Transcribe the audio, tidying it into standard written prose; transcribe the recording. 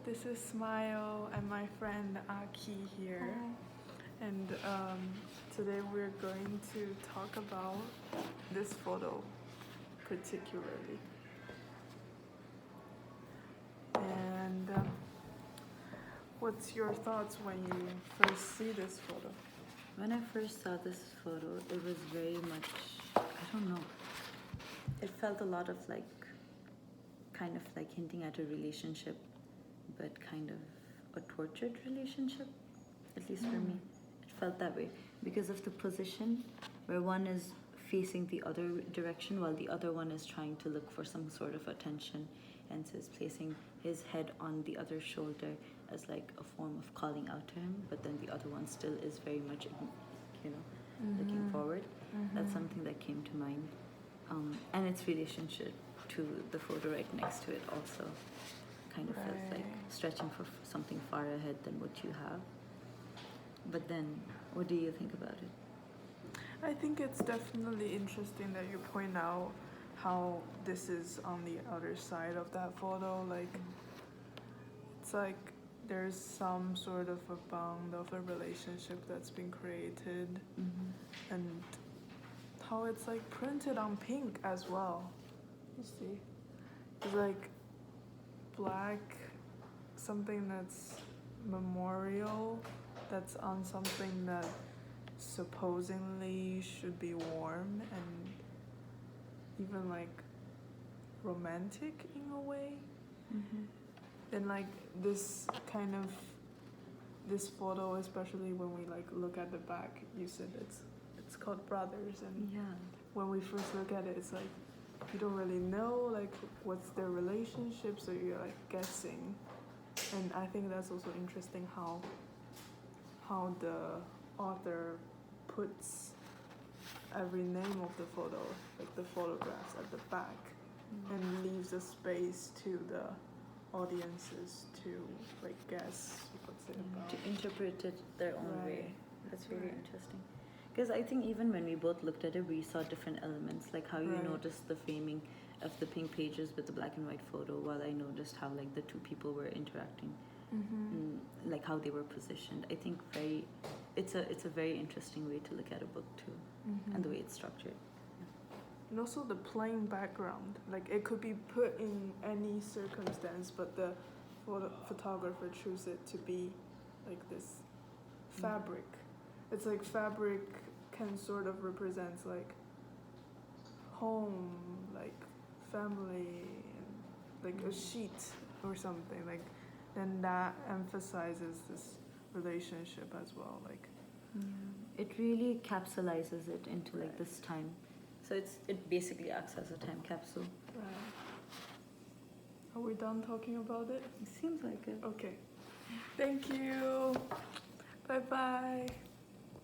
This is Smile and my friend Aki here. And today we're going to talk about this photo particularly. And what's your thoughts when you first see this photo? When I first saw this photo, it was very much, I don't know, it felt a lot of kind of like hinting at a relationship, but kind of a tortured relationship, at least for me. It felt that way because of the position where one is facing the other direction while the other one is trying to look for some sort of attention, and so is placing his head on the other shoulder as like a form of calling out to him, but then the other one still is very much, looking forward. That's something that came to mind. And its relationship to the photo right next to it also kind of feels like stretching for something far ahead than what you have. But then, what do you think about it? I think it's definitely interesting that you point out how this is on the other side of that photo. It's like there's some sort of a bond of a relationship that's been created, and how it's like printed on pink as well. You see, it's like black, something that's memorial, that's on something that supposedly should be warm and even like romantic in a way. And like this photo, especially when we like look at the back, you said it's called Brothers, and when we first look at it, it's like you don't really know like what's their relationship, so you're like guessing. And I think that's also interesting how the author puts every name of the photo, like the photographs at the back, and leaves a space to the audiences to like guess what's it about. To interpret it their own way. That's really interesting. Because I think even when we both looked at it, we saw different elements, like how you noticed the framing of the pink pages with the black and white photo, while I noticed how like the two people were interacting, like how they were positioned. I think it's a very interesting way to look at a book too, and the way it's structured. And also the plain background, like it could be put in any circumstance, but the photographer chooses it to be like this fabric. It's like fabric can sort of represent like home, like family, and like a sheet or something. Like then that emphasizes this relationship as well. Like it really capsulizes it into like this time. So it basically acts as a time capsule. Are we done talking about it? It seems like it. Okay. Thank you. Bye-bye.